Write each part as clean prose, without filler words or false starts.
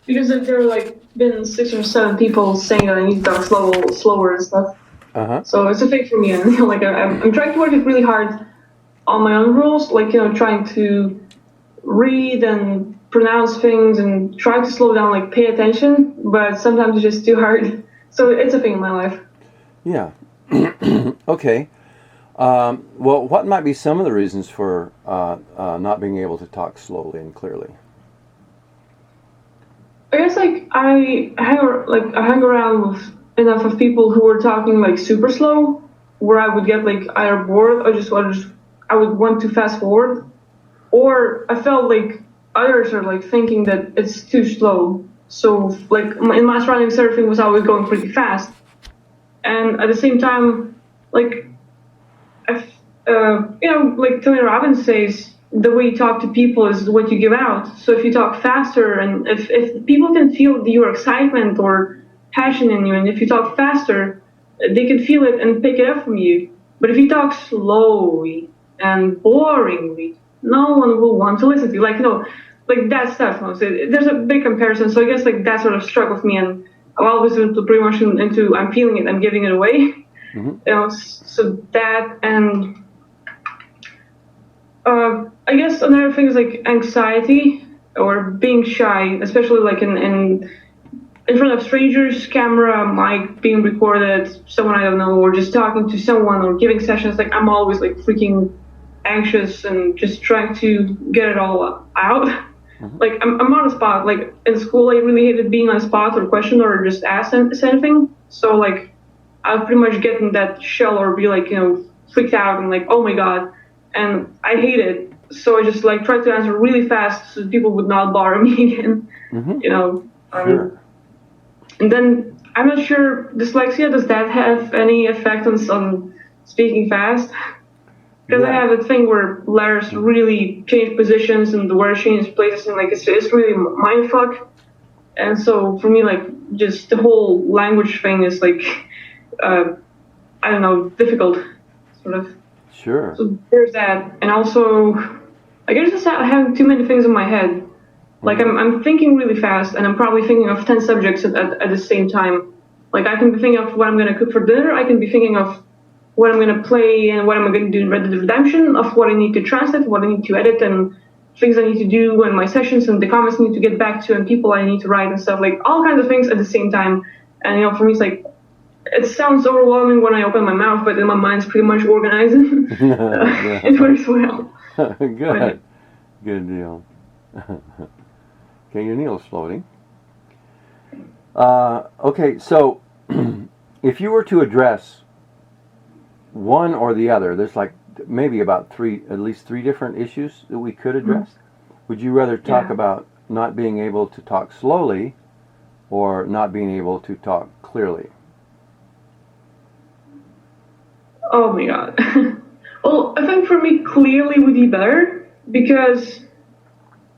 Because there are like been 6 or 7 people saying that I need to talk slower and stuff. Uh-huh. So it's a thing for me, and like I'm trying to work it really hard on my own rules, like trying to read and pronounce things and try to slow down, like pay attention. But sometimes it's just too hard. So it's a thing in my life. Yeah. Okay. Well, what might be some of the reasons for not being able to talk slowly and clearly? I guess like I hang around with enough of people who were talking like super slow, where I would get like either bored or I would want to fast forward, or I felt like others are like thinking that it's too slow. So like in my surroundings, everything was always going pretty fast, and at the same time, like like Tony Robbins says, the way you talk to people is what you give out. So if you talk faster, and if people can feel your excitement or passion in you, and if you talk faster, they can feel it and pick it up from you. But if you talk slowly and boringly, no one will want to listen to you. Like, like that stuff. No? So there's a big comparison. So I guess like that sort of struck with me, and I've always been pretty much into I'm feeling it, I'm giving it away. Mm-hmm. So that, and I guess another thing is like anxiety or being shy, especially like in front of strangers, camera, mic being recorded, someone I don't know, or just talking to someone or giving sessions. Like I'm always like freaking anxious and just trying to get it all out. Mm-hmm. Like I'm on a spot. Like in school, I really hated being on a spot or questioned or just asked anything. So like I'll pretty much get in that shell or be like freaked out and like, oh my god, and I hate it. So I just like try to answer really fast so people would not bother me again. Mm-hmm. Sure. And then I'm not sure, dyslexia, does that have any effect on speaking fast? Because I have a thing where letters really change positions and the words change places, and like it's really mindfuck. And so for me, like just the whole language thing is like I don't know, difficult, sort of. Sure. So there's that, and also I guess just having too many things in my head. Like I'm thinking really fast, and I'm probably thinking of 10 subjects at the same time. Like I can be thinking of what I'm gonna cook for dinner. I can be thinking of what I'm gonna play and what I'm gonna do in Red Dead Redemption. Of what I need to translate, what I need to edit, and things I need to do in my sessions, and the comments I need to get back to, and people I need to write and stuff. Like all kinds of things at the same time. And for me, it's like it sounds overwhelming when I open my mouth, but in my mind's pretty much organized. It works well. Good. Good deal. Okay, your needle's floating. Okay, so if you were to address one or the other, there's like maybe about at least three different issues that we could address. Mm-hmm. Would you rather talk about not being able to talk slowly or not being able to talk clearly? Oh my god. Well, I think for me, clearly would be better, because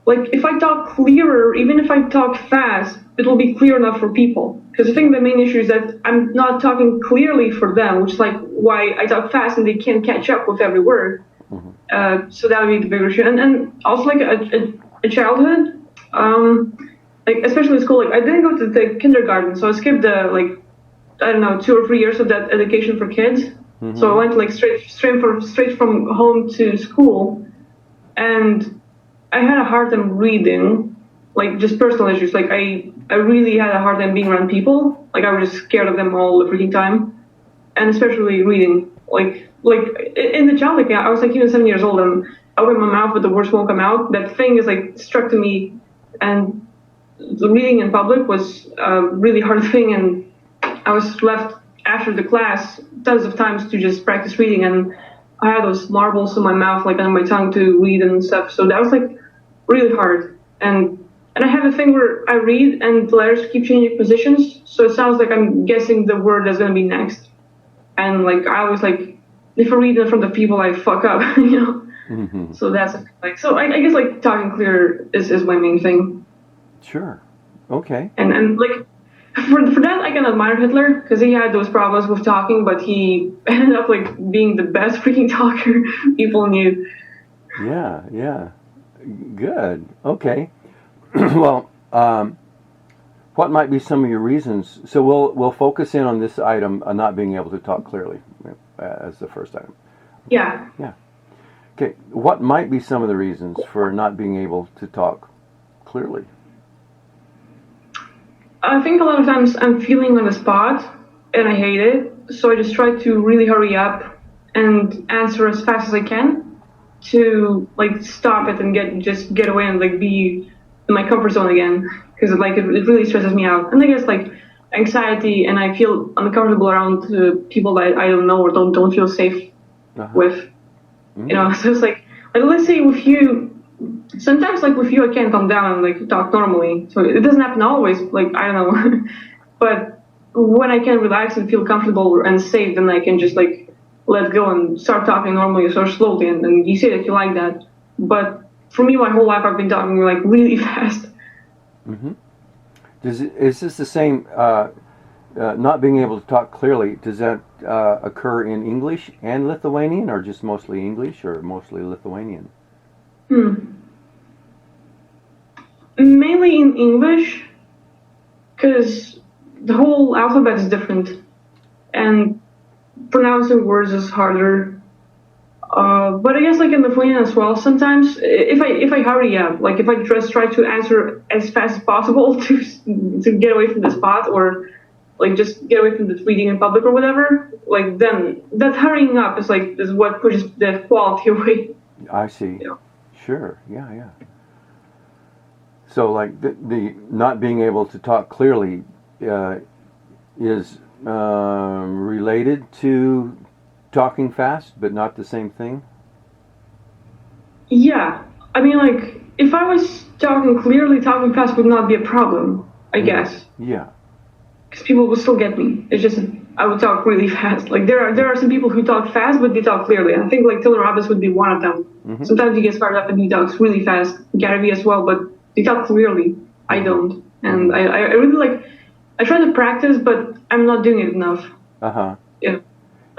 like if I talk clearer, even if I talk fast, it'll be clear enough for people. Because I think the main issue is that I'm not talking clearly for them, which is like why I talk fast and they can't catch up with every word. Mm-hmm. So that would be the bigger issue. And also like a childhood, like especially in school, like I didn't go to the kindergarten, so I skipped the like I don't know 2 or 3 years of that education for kids. Mm-hmm. So I went like straight from home to school, and I had a hard time reading, like just personal issues. Like I really had a hard time being around people. Like I was just scared of them all the freaking time, and especially reading. Like in the child, like I was like even 7 years old, and I open my mouth but the words won't come out. That thing is like struck to me, and the reading in public was a really hard thing, and I was left after the class tons of times to just practice reading, and I had those marbles in my mouth, like on my tongue to read and stuff. So that was like really hard. And I have a thing where I read and the letters keep changing positions, so it sounds like I'm guessing the word that's gonna be next. And like I always like if I read in front of people, I fuck up, Mm-hmm. So that's like so. I guess like talking clear is my main thing. Sure. Okay. And like. For that, I can admire Hitler, because he had those problems with talking, but he ended up like being the best freaking talker people knew. Yeah. Good. Okay. Well, What might be some of your reasons? So we'll focus in on this item, not being able to talk clearly, as the first item. Yeah. Yeah. Okay. What might be some of the reasons for not being able to talk clearly? I think a lot of times I'm feeling on the spot and I hate it. So I just try to really hurry up and answer as fast as I can to like stop it and get away and like be in my comfort zone again. Because like it really stresses me out. And I guess like anxiety and I feel uncomfortable around people that I don't know or don't feel safe with. You know, so it's like let's say with you, sometimes like with you I can't calm down and like talk normally. So it doesn't happen always, like I don't know. But when I can relax and feel comfortable and safe, then I can just like let go and start talking normally or slowly, and you say that you like that. But for me, my whole life I've been talking like really fast. Mm-hmm. Is this the same, not being able to talk clearly, does that occur in English and Lithuanian, or just mostly English or mostly Lithuanian? Mainly in English, because the whole alphabet is different, and pronouncing words is harder. But I guess like in Lithuanian as well, sometimes if I hurry up, like if I just try to answer as fast as possible to get away from the spot or like just get away from the reading in public or whatever, like then that hurrying up is what pushes the quality away. I see. Yeah. Sure. Yeah. So like the not being able to talk clearly is related to talking fast, but not the same thing? Yeah, I mean, like, if I was talking clearly, talking fast would not be a problem, I guess. Yeah. Because people would still get me. It's just I would talk really fast. Like, there are some people who talk fast, but they talk clearly. I think, like, Taylor Robbins would be one of them. Mm-hmm. Sometimes he gets fired up and he talks really fast. Gary Vee as well, but they talk clearly. I don't. And I really, like, I try to practice, but I'm not doing it enough. Uh-huh. Yeah.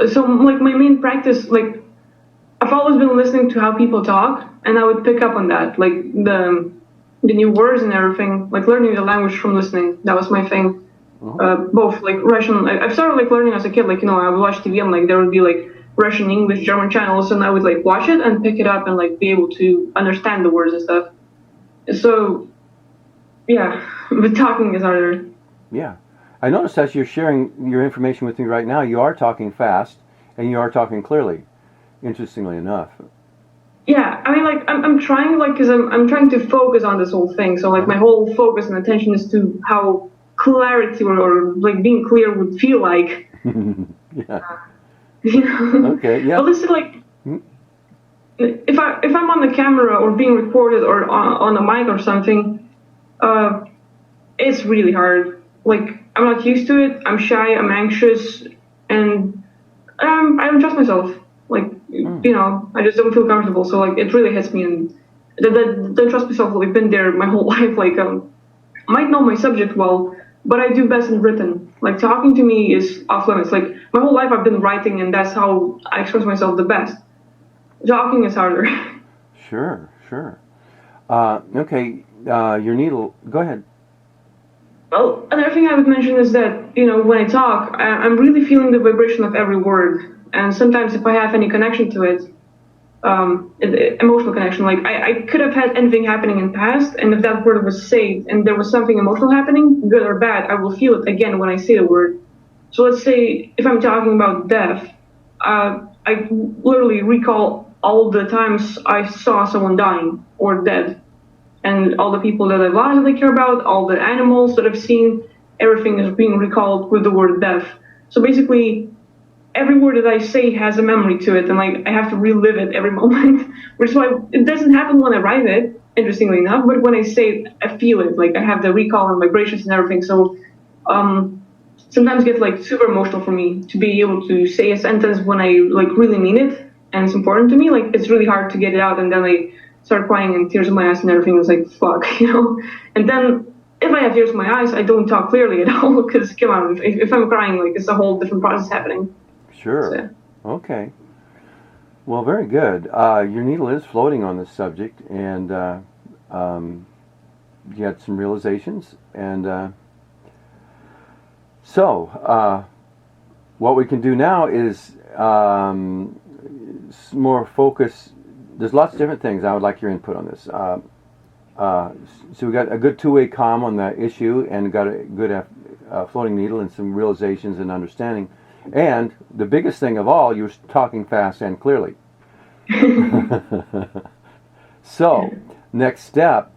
So, like, my main practice, like, I've always been listening to how people talk, and I would pick up on that, like, the new words and everything, like, learning the language from listening. That was my thing. Both, like, Russian, I've started, like, learning as a kid, like, you know, I would watch TV, and, like, there would be, like, Russian, English, German channels, and I would, like, watch it and pick it up and, like, be able to understand the words and stuff. So, yeah, but talking is harder. Yeah. I noticed as you're sharing your information with me right now, you are talking fast and you are talking clearly, interestingly enough. Yeah, I mean, like, I'm trying, like, because I'm trying to focus on this whole thing. So, like, my whole focus and attention is to how clarity or like, being clear would feel like. Yeah. You know? Okay, yeah. But listen, like, if I'm on the camera or being recorded or on a mic or something, it's really hard. Like, I'm not used to it. I'm shy. I'm anxious, and I don't trust myself. Like, you know, I just don't feel comfortable. So like, it really hits me, and don't trust myself. Like, been there my whole life. Like, might know my subject well, but I do best in written. Like, talking to me is off limits. Like, my whole life I've been writing, and that's how I express myself the best. Talking is harder. Sure. Okay, your needle. Go ahead. Well, another thing I would mention is that, you know, when I talk, I'm really feeling the vibration of every word. And sometimes if I have any connection to it, emotional connection, like I could have had anything happening in the past, and if that word was said and there was something emotional happening, good or bad, I will feel it again when I say the word. So let's say if I'm talking about death, I literally recall all the times I saw someone dying or dead. And all the people that I've lost that I care about, all the animals that I've seen, everything is being recalled with the word death. So basically, every word that I say has a memory to it, and like I have to relive it every moment. Which is why it doesn't happen when I write it, interestingly enough, but when I say it, I feel it. Like, I have the recall and vibrations and everything. So sometimes it gets like super emotional for me to be able to say a sentence when I like really mean it and it's important to me. Like, it's really hard to get it out, and then I start crying and tears in my eyes and everything. It's like, fuck, you know? And then if I have tears in my eyes, I don't talk clearly at all, because, come on, if I'm crying, like, it's a whole different process happening. Sure. So. Okay. Well, very good. Your needle is floating on this subject, and you had some realizations, and So, what we can do now is more focus. There's lots of different things. I would like your input on this. So we got a good two-way comm on the issue, and got a good floating needle and some realizations and understanding. And the biggest thing of all, you're talking fast and clearly. So, next step,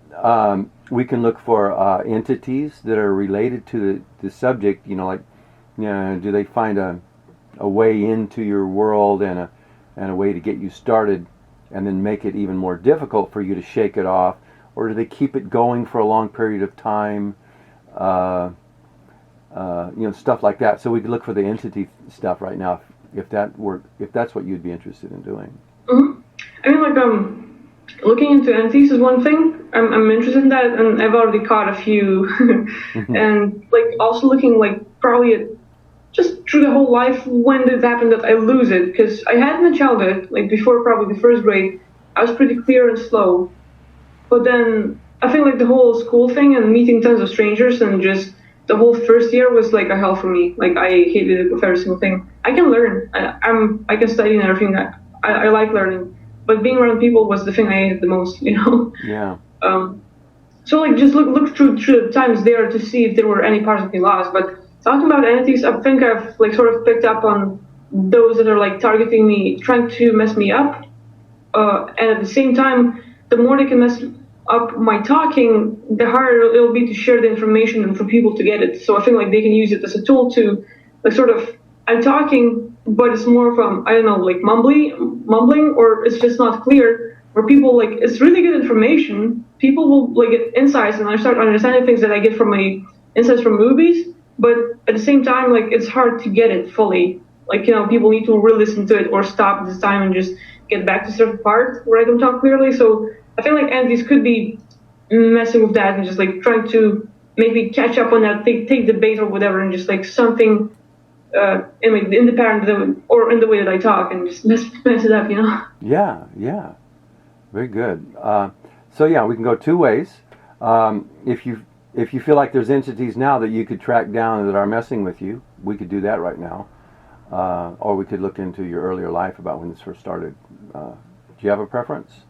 we can look for entities that are related to the subject. Like, do they find a way into your world and a way to get you started, and then make it even more difficult for you to shake it off, or do they keep it going for a long period of time? Stuff like that. So we could look for the entity stuff right now, if that's what you'd be interested in doing. Mm-hmm. I mean, like, looking into entities is one thing. I'm interested in that, and I've already caught a few. And like also looking like probably at just through the whole life, when did it happen that I lose it? Because I had in the childhood, like before probably the first grade, I was pretty clear and slow. But then I think like the whole school thing and meeting tons of strangers and just the whole first year was like a hell for me. Like I hated it with every single thing. I can learn. I can study and everything. I like learning. But being around people was the thing I hated the most, Yeah. So like just look through the times there to see if there were any parts of me lost. But talking about entities, I think I've like sort of picked up on those that are like targeting me, trying to mess me up. And at the same time, the more they can mess up my talking, the harder it'll be to share the information and for people to get it. So I think like they can use it as a tool to like sort of, I'm talking, but it's more from, I don't know, like mumbling, or it's just not clear, where people like, it's really good information. People will like get insights, and I start understanding things that I get from my insights from movies, but at the same time, like it's hard to get it fully. Like, people need to re-listen to it or stop this time and just get back to a certain part where I don't talk clearly. So I feel like entities could be messing with that and just like trying to maybe catch up on that, take the bait or whatever, and just like something in the pattern or in the way that I talk, and just mess it up, Yeah. Very good. So yeah, we can go two ways. If you feel like there's entities now that you could track down that are messing with you, we could do that right now. Or we could look into your earlier life about when this first started. Do you have a preference?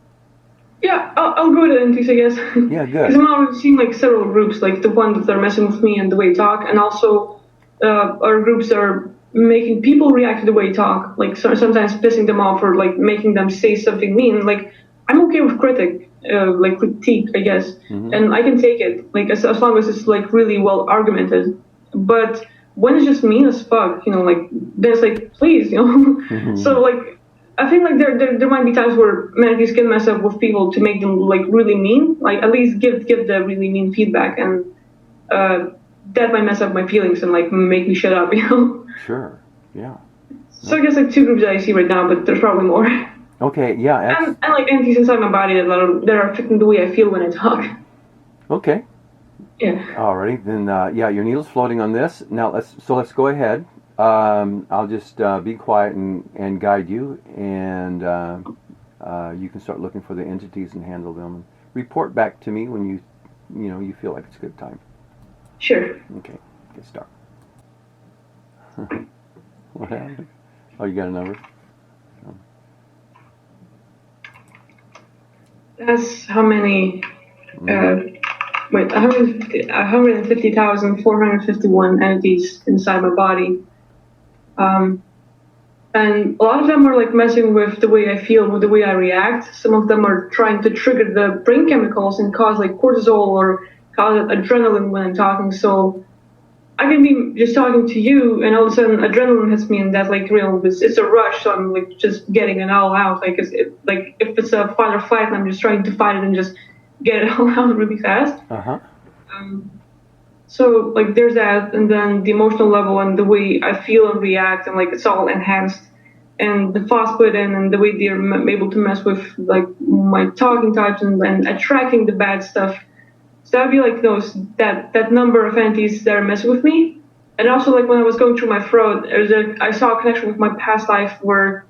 Yeah, I'll go to entities, I guess. Yeah, good. Because I'm already seeing like several groups, like the ones that are messing with me and the way I talk, and also our groups that are making people react to the way I talk, like sometimes pissing them off or like making them say something mean. Like I'm okay with critique, I guess, and I can take it, like as long as it's like really well argumented. But when it's just mean as fuck, like there's like please, So like I think like there might be times where manatees can mess up with people to make them like really mean, like at least give the really mean feedback, and that might mess up my feelings and like make me shut up, Sure. Yeah. So I guess like two groups that I see right now, but there's probably more. Okay. Yeah. And like entities inside my body that are affecting the way I feel when I talk. Okay. Yeah. Alrighty, then your needle's floating on this. Now let's go ahead. I'll just be quiet and guide you, and you can start looking for the entities and handle them. Report back to me when you feel like it's a good time. Sure. Okay, good start. What happened? Oh, you got a number? That's how many. 150,451 entities inside my body. And a lot of them are like messing with the way I feel, with the way I react. Some of them are trying to trigger the brain chemicals and cause like cortisol or cause adrenaline when I'm talking. So I can be just talking to you, and all of a sudden adrenaline hits me, and that's like it's a rush. So I'm like just getting it all out. Like if it's a fight or flight, I'm just trying to fight it and just get it all out really fast. So like there's that, and then the emotional level and the way I feel and react, and like it's all enhanced, and the fast put in and the way they're able to mess with like my talking types and attracting the bad stuff. So that'd be like that number of entities that are messing with me. And also like when I was going through my throat, I saw a connection with my past life where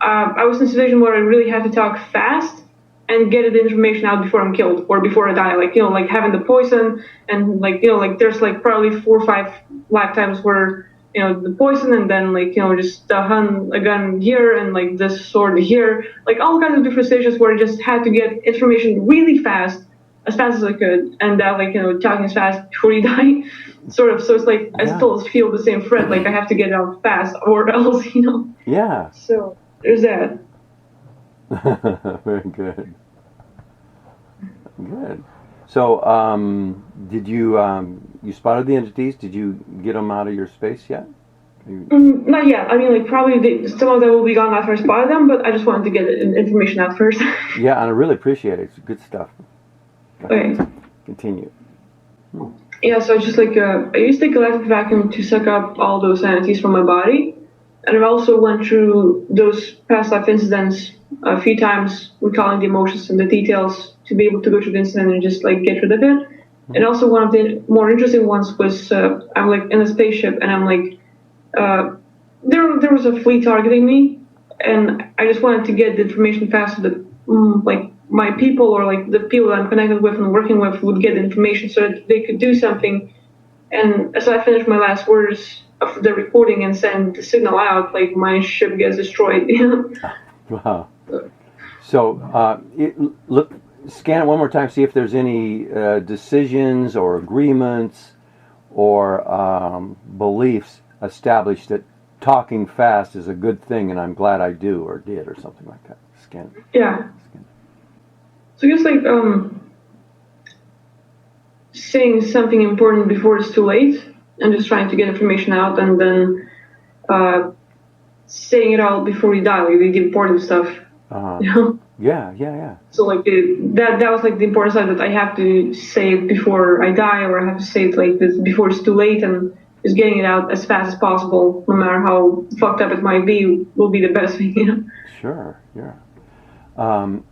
I was in a situation where I really had to talk fast, and get the information out before I'm killed or before I die. Like, like having the poison and like, like there's like probably 4 or 5 lifetimes where, the poison and then like, just a gun here and like this sword here, like all kinds of different stages where I just had to get information really fast, as fast as I could. And that like, talking as fast before you die, sort of. So it's like, I still feel the same threat. Like I have to get out fast or else, Yeah. So there's that. Very good. Good. So, did you you spotted the entities? Did you get them out of your space yet? Not yet. I mean, like probably some of them will be gone after I spot them, but I just wanted to get information out first. Yeah, and I really appreciate it. It's good stuff. Okay. Continue. Yeah, so it's just like I used the galactic vacuum to suck up all those entities from my body, and I also went through those past life incidents a few times, recalling the emotions and the details to be able to go through the incident and just like get rid of it. And also one of the more interesting ones was I'm like in a spaceship and I'm like there was a fleet targeting me, and I just wanted to get the information fast so that like my people or like the people that I'm connected with and working with would get the information so that they could do something. And as I finished my last words of the recording and send the signal out, like my ship gets destroyed. Wow. So look, scan it one more time, see if there's any decisions or agreements or beliefs established that talking fast is a good thing and I'm glad I do or did or something like that. Scan it. Yeah. Scan it. So just like saying something important before it's too late and just trying to get information out and then saying it all before you die, like the important stuff. Yeah. So like that was like the important stuff that I have to say it before I die, or I have to say it like this before it's too late, and just getting it out as fast as possible, no matter how fucked up it might be, will be the best thing. Sure.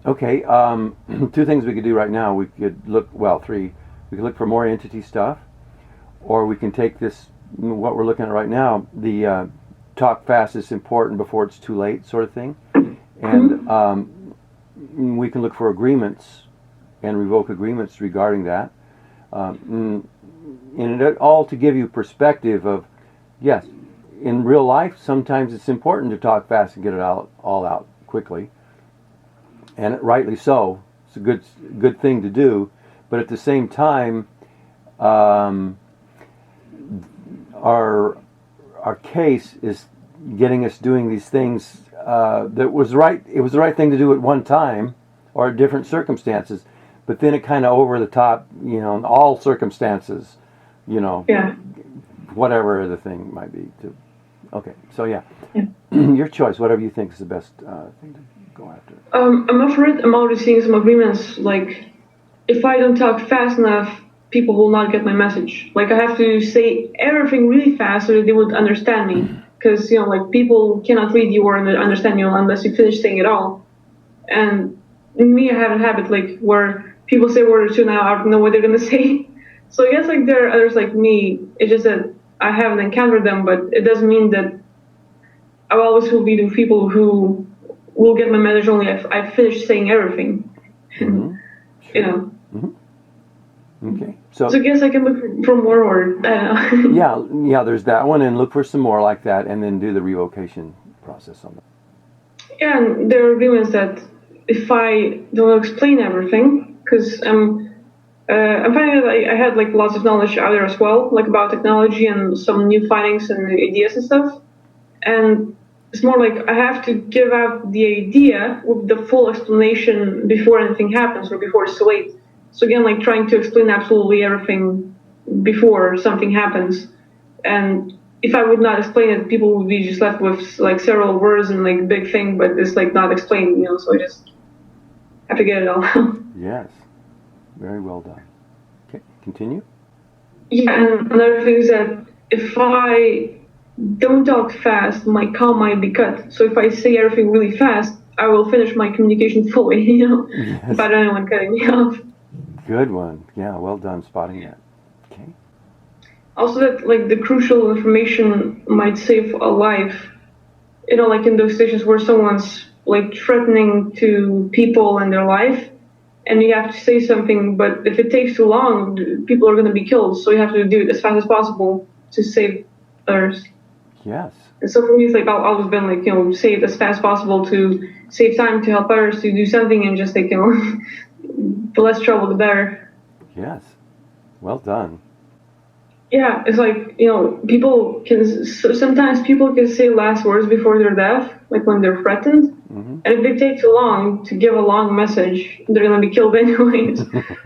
Okay. 2 things we could do right now. We could look. Well, 3. We could look for more entity stuff, or we can take this. What we're looking at right now, the talk fast is important before it's too late, sort of thing. And we can look for agreements and revoke agreements regarding that. And it all to give you perspective of, yes, in real life, sometimes it's important to talk fast and get it all out quickly. And rightly so. It's a good thing to do. But at the same time, our case is getting us doing these things that was right. It was the right thing to do at one time or at different circumstances, but then it kind of over the top, in all circumstances, whatever the thing might be. Okay, so yeah. Your choice, whatever you think is the best thing to go after. I'm afraid I'm already seeing some agreements, like if I don't talk fast enough, people will not get my message. Like I have to say everything really fast so that they would understand me. Because, like people cannot read you or understand you unless you finish saying it all. And me, I have a habit like where people say a word or two now, I don't know what they're going to say. So I guess like there are others like me. It's just that I haven't encountered them, but it doesn't mean that I always will be the people who will get my message only if I finish saying everything. Mm-hmm. Sure. Okay. So I guess I can look for more, or I don't know. yeah. There's that one, and look for some more like that, and then do the revocation process on that. Yeah, and there are agreements that if I don't explain everything, because I'm finding that I had like lots of knowledge out there as well, like about technology and some new findings and ideas and stuff, and it's more like I have to give out the idea with the full explanation before anything happens or before it's too late. So again, like trying to explain absolutely everything before something happens. And if I would not explain it, people would be just left with like several words and like big thing, but it's like not explained, so I just have to get it all out. Yes. Very well done. Okay, continue. Yeah, and another thing is that if I don't talk fast, my call might be cut. So if I say everything really fast, I will finish my communication fully, Yes. without anyone cutting me off. Good one. Yeah, well done spotting that. Okay. Also that like the crucial information might save a life. Like in those situations where someone's like threatening to people and their life, and you have to say something, but if it takes too long, people are going to be killed, so you have to do it as fast as possible to save others. Yes. And so for me, it's like I've always been like, say it as fast as possible to save time to help others to do something, and just like, the less trouble, the better. Yes. Well done. Yeah, it's like, people can, sometimes people can say last words before they're deaf, like when they're threatened. Mm-hmm. And if they take too long to give a long message, they're gonna be killed anyways.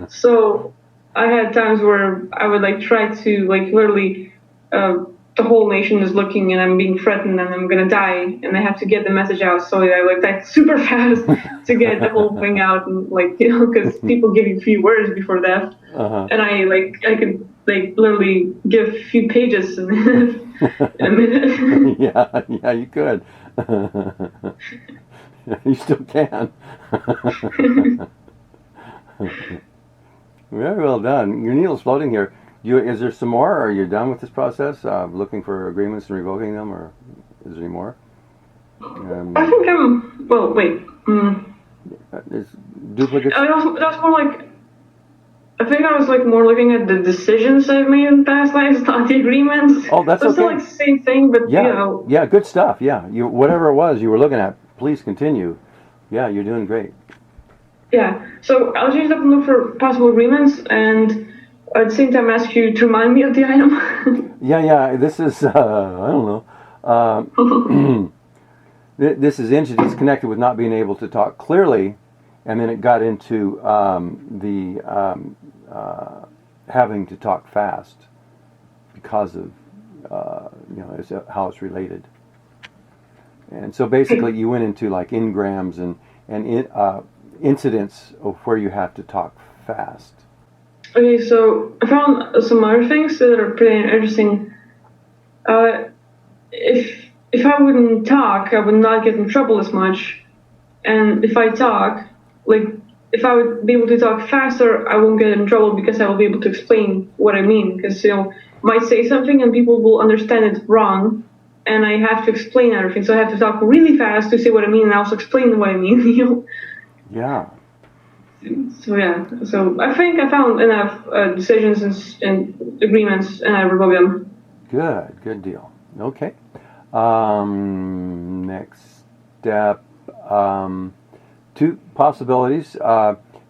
So I had times where I would like try to like literally, the whole nation is looking and I'm being threatened and I'm gonna die, and I have to get the message out. So I like type super fast to get the whole thing out, and like because people give you 3 words before death, and I could like literally give a few pages in a minute. Yeah, you could. You still can. Very well done. Your needle's floating here. Is there some more? Or are you done with this process? Looking for agreements and revoking them, or is there any more? I think I'm. Well, wait. Is duplicates? That's more like. I think I was like more looking at the decisions I've made in past lives, not the agreements. Oh, that's so it's okay. still like the same thing, but Yeah, yeah, good stuff. Yeah, whatever it was you were looking at, please continue. Yeah, you're doing great. Yeah, so I'll change up and look for possible agreements, and at the same time ask you to remind me of the item. Yeah. This is I don't know. This is entities connected with not being able to talk clearly, and then it got into having to talk fast because of how it's related. And so basically, you went into like engrams and incidents of where you have to talk fast. Okay, so I found some other things that are pretty interesting. If I wouldn't talk, I would not get in trouble as much. And if I talk, like if I would be able to talk faster, I won't get in trouble because I will be able to explain what I mean. Because might say something and people will understand it wrong, and I have to explain everything. So I have to talk really fast to say what I mean and also explain what I mean. Yeah. So yeah, so I think I found enough decisions and agreements, and I revoked them. Good deal. Okay. Next step. 2 possibilities.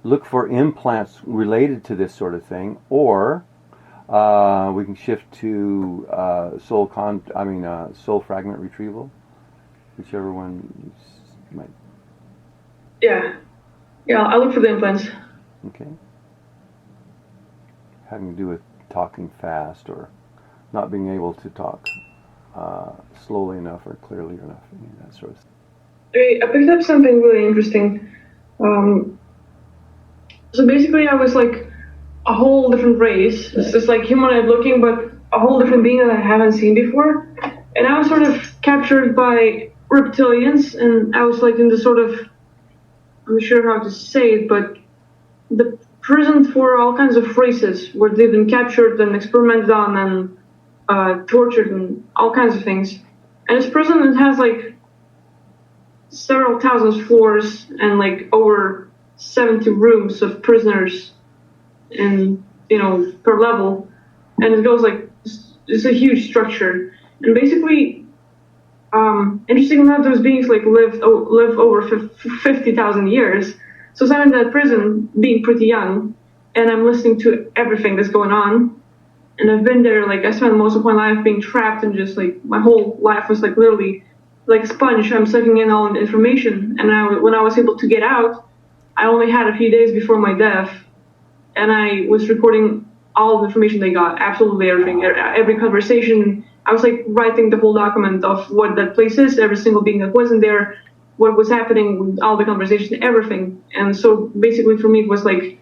Look for implants related to this sort of thing, or we can shift to soul fragment retrieval, whichever one you might. Yeah, I'll look for the implants. Okay. Having to do with talking fast or not being able to talk slowly enough or clearly enough, that sort of thing. I picked up something really interesting. So basically, I was like a whole different race. It's just like humanoid looking, but a whole different being that I haven't seen before. And I was sort of captured by reptilians, and I was like in the sort of, I'm not sure how to say it, but the prison for all kinds of races where they've been captured and experimented on and tortured and all kinds of things. And this prison, it has like several thousand floors and like over 70 rooms of prisoners and per level, and it goes like it's a huge structure. And basically interesting enough, those beings like live over 50,000 years. So I'm in that prison being pretty young, and I'm listening to everything that's going on, and I've been there, like I spent most of my life being trapped, and just like my whole life was like literally like a sponge. I'm sucking in all the information, and when I was able to get out, I only had a few days before my death, and I was recording all the information they got, absolutely everything, every conversation. I was like writing the whole document of what that place is, every single being that wasn't there, what was happening, all the conversation, everything. And so basically for me it was like,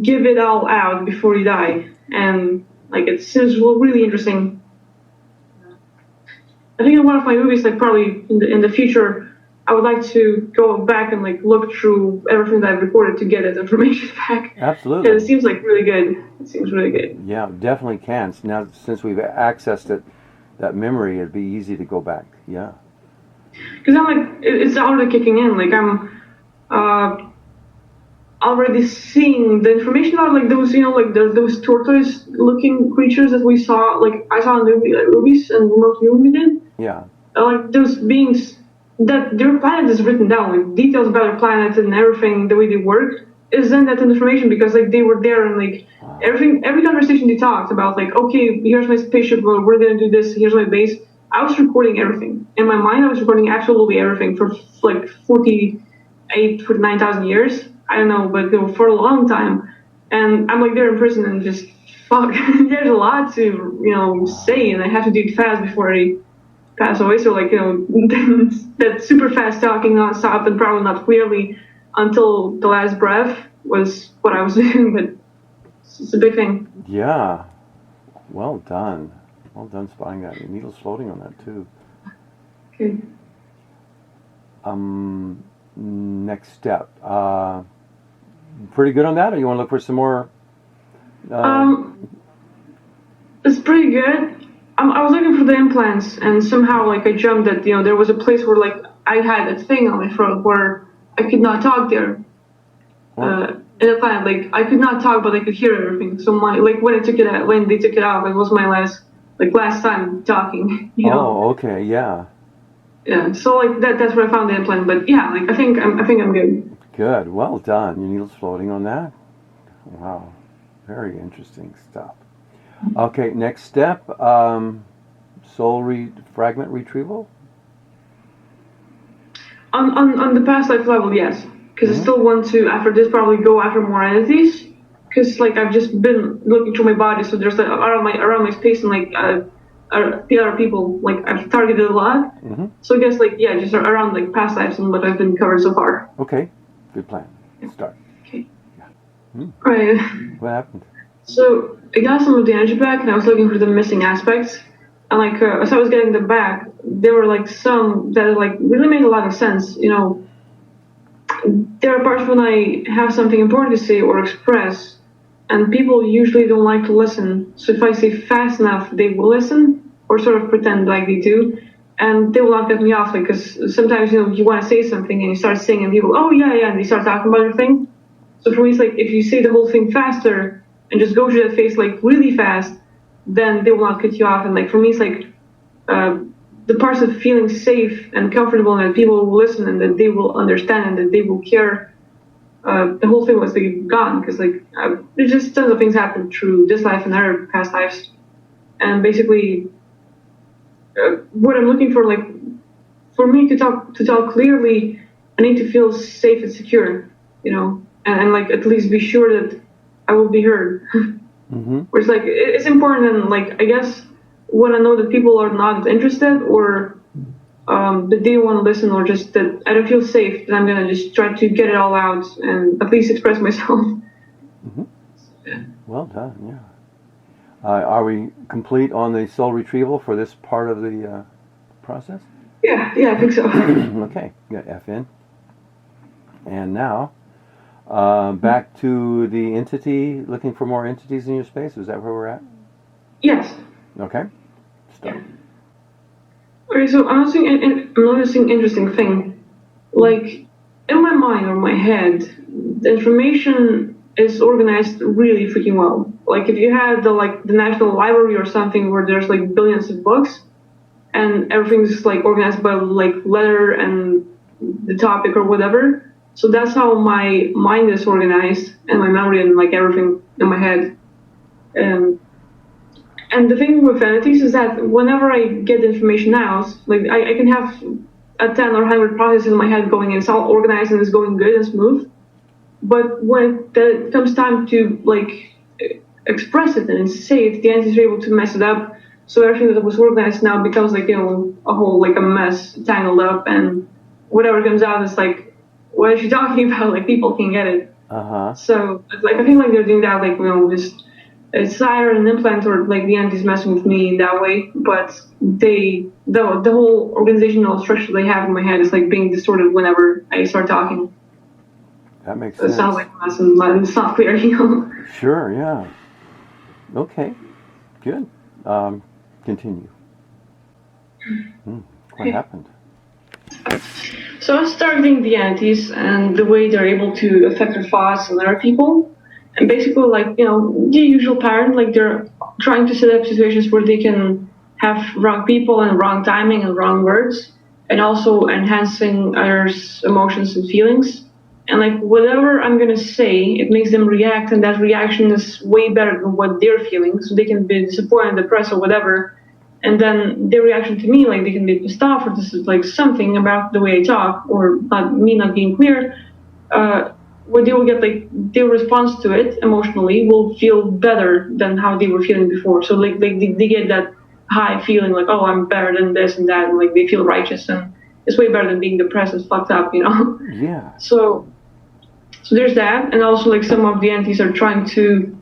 give it all out before you die. And like it seems really interesting. I think in one of my movies, like probably in the future, I would like to go back and like look through everything that I've recorded to get that information back. Absolutely. It seems like really good. It seems really good. Yeah, definitely can. Now, since we've accessed it, that memory, it'd be easy to go back. Yeah. Because I'm like, it's already kicking in. Like I'm uh, already seeing the information about like those, like those tortoise-looking creatures that we saw. Like I saw in the movie, like movies, and most movie did. Yeah. Like those beings, that their planet is written down, like details about their planet and everything, the way they work is in that information because like they were there and like everything, every conversation they talked about, like, okay, here's my spaceship, well, we're gonna do this, here's my base. I was recording everything in my mind. I was recording absolutely everything for like 49,000 years. I don't know, but for a long time. And I'm like there in prison and just fuck. There's a lot to say, and I have to do it fast before I pass away. So like that super fast talking nonstop and probably not clearly until the last breath was what I was doing. But it's a big thing. Yeah. Well done. Well done spotting that. Your needle's floating on that too. Okay. Next step. Pretty good on that, or you want to look for some more? It's pretty good. I was looking for the implants, and somehow like I jumped that there was a place where like I had a thing on my throat where I could not talk there. In the planet, like I could not talk, but I could hear everything. So my like when they took it out, it was my last time talking. Oh, okay, yeah. Yeah, so like that's where I found the implant. But yeah, like I think I'm good. Good. Well done. Your needle's floating on that. Wow. Very interesting stuff. Okay, next step. Soul fragment retrieval. On the past life level, yes, because I still want to after this probably go after more entities. Because like I've just been looking through my body, so there's like around my space and like the other people like I've targeted a lot. So I guess like yeah, just around like past lives and what I've been covered so far. Okay, good plan. Start. Okay. Yeah. Right. What happened? So I got some of the energy back, and I was looking for the missing aspects. And like as I was getting them back, there were like some that like really made a lot of sense. There are parts when I have something important to say or express, and people usually don't like to listen. So if I say fast enough, they will listen or sort of pretend like they do, and they will not cut me off. Like, because sometimes you want to say something and you start saying, and people, oh yeah, and they start talking about your thing. So for me, it's like if you say the whole thing faster and just go through that phase like really fast, then they will not cut you off. And like for me, it's like the parts of feeling safe and comfortable and that people will listen and that they will understand and that they will care. The whole thing was like gone because like there's just tons of things happen through this life and other past lives, and basically what I'm looking for, like for me to talk clearly, I need to feel safe and secure, and like at least be sure that I will be heard. Where it's like it's important, and like I guess when I know that people are not interested or that they want to listen, or just that I don't feel safe, then I'm gonna just try to get it all out and at least express myself. Well done. Yeah. Are we complete on the soul retrieval for this part of the process? Yeah, I think so. Okay, got F in. And now, back to the entity, looking for more entities in your space. Is that where we're at? Yes. Okay. Start. Okay, so I'm noticing interesting thing. Like, in my mind or my head, the information is organized really freaking well. Like, if you had the National Library or something where there's like billions of books, and everything's like organized by like letter and the topic or whatever. So that's how my mind is organized, and my memory and like everything in my head. And the thing with entities is that whenever I get the information out, like I can have a 10 or 100 processes in my head going, and it's all organized and it's going good and smooth. But when it comes time to like express it and say it, the entities are able to mess it up. So everything that was organized now becomes like, a whole, like a mess, tangled up, and whatever comes out is like, what is she talking about? Like, people can get it. So, like, I think like they're doing that, like, just, it's either an implant or like the entity's messing with me in that way, but the whole organizational structure they have in my head is like being distorted whenever I start talking. That makes sense. It sounds like a mess and it's not clear, Sure, yeah. Okay, good. Continue. What happened? So I was targeting the entities and the way they're able to affect their thoughts and other people. And basically, like, the usual pattern, like they're trying to set up situations where they can have wrong people and wrong timing and wrong words, and also enhancing others' emotions and feelings. And like whatever I'm gonna say, it makes them react, and that reaction is way better than what they're feeling. So they can be disappointed, depressed, or whatever, and then their reaction to me, like they can be pissed off, or this is like something about the way I talk, or not being clear. What they will get, like their response to it emotionally will feel better than how they were feeling before. So like they get that high feeling, like, oh, I'm better than this and that, and like they feel righteous, and it's way better than being depressed and fucked up. Yeah. So there's that, and also like some of the entities are trying to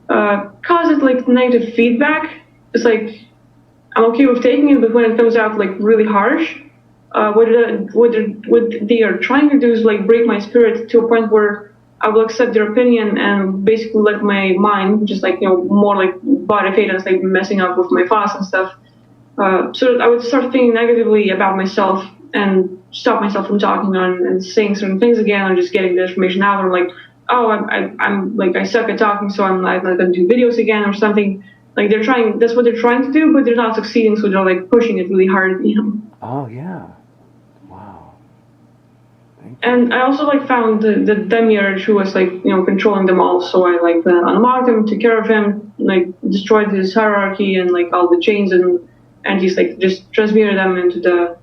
cause it like negative feedback. It's like I'm okay with taking it, but when it comes out like really harsh, what they are trying to do is like break my spirit to a point where I will accept their opinion and basically let my mind just like more like body fade and like messing up with my thoughts and stuff. So I would start thinking negatively about myself and stop myself from talking on and saying certain things again, or just getting the information out, or like, oh, I'm like I suck at talking, so I'm not gonna do videos again or something. Like they're trying, that's what they're trying to do, but they're not succeeding, so they're like pushing it really hard. Oh yeah. Wow. And I also like found the demiurge who was like controlling them all. So I like unlocked him, took care of him, like destroyed his hierarchy and like all the chains, and he's like just transmuted them into the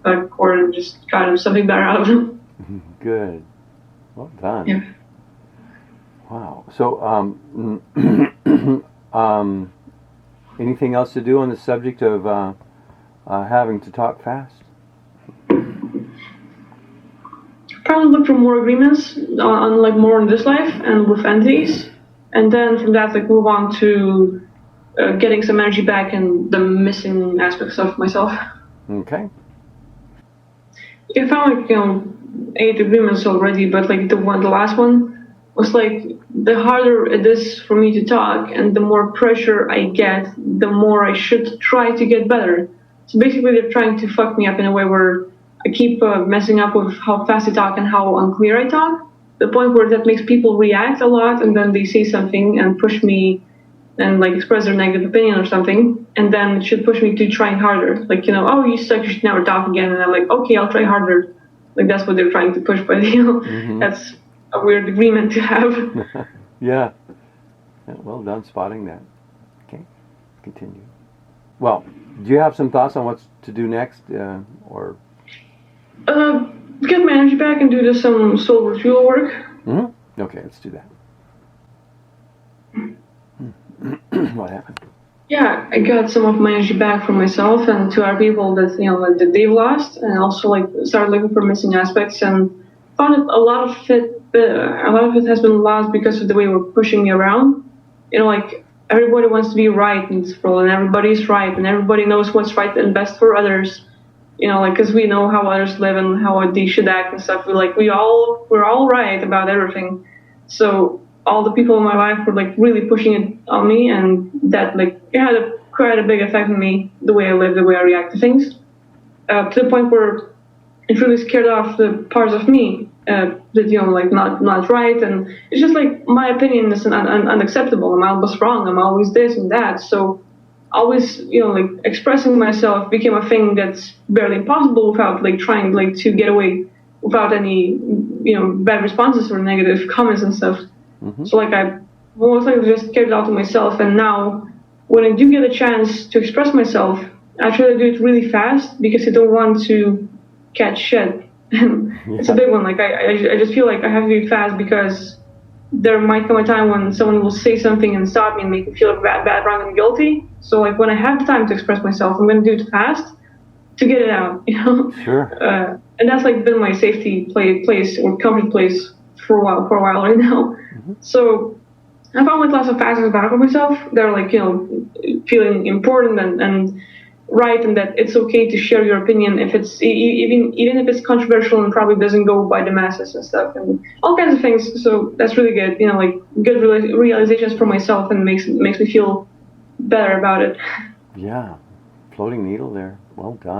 dark core and just got him something better out of him. Good. Well done. Yeah. Wow. So anything else to do on the subject of having to talk fast? Probably look for more agreements on like more in this life and with entities, and then from that like move on to getting some energy back and the missing aspects of myself. Okay. I found like 8 agreements already, but like the last one was like the harder it is for me to talk and the more pressure I get, the more I should try to get better. So basically they're trying to fuck me up in a way where I keep messing up with how fast I talk and how unclear I talk, the point where that makes people react a lot, and then they say something and push me and like express their negative opinion or something, and then it should push me to trying harder. Like, oh, you suck, you should never talk again. And I'm like, okay, I'll try harder. Like that's what they're trying to push, but that's a weird agreement to have. Yeah. Well done spotting that. Okay, continue. Well, do you have some thoughts on what to do next, or? Get my energy back and do some soul retrieval work. Mm-hmm. Okay, let's do that. What happened? Yeah, I got some of my energy back from myself and to other people that that they've lost, and also like started looking for missing aspects and found that a lot of it has been lost because of the way we're pushing me around. Like everybody wants to be right in this world, and everybody's right, and everybody knows what's right and best for others. Like because we know how others live and how they should act and stuff. We're all right about everything. So all the people in my life were like really pushing it on me, and that like it had quite a big effect on me, the way I live, the way I react to things, to the point where it really scared off the parts of me that like not right, and it's just like my opinion is unacceptable. I'm always wrong. I'm always this and that. So always like expressing myself became a thing that's barely impossible without like trying like to get away without any bad responses or negative comments and stuff. Mm-hmm. So like I most likely just kept it out to myself, and now when I do get a chance to express myself, I try to do it really fast because I don't want to catch shit. It's a big one. Like I just feel like I have to do it fast because there might come a time when someone will say something and stop me and make me feel bad, wrong, and guilty. So like when I have the time to express myself, I'm going to do it fast to get it out. Sure. And that's like been my safety place or comfort place for a while right now. Mm-hmm. So I found like lots of facets about myself. They're like feeling important and right, and that it's okay to share your opinion if it's even if it's controversial and probably doesn't go by the masses and stuff and all kinds of things. So that's really good. Like good realizations for myself, and makes me feel better about it. Yeah, floating needle there. Well done.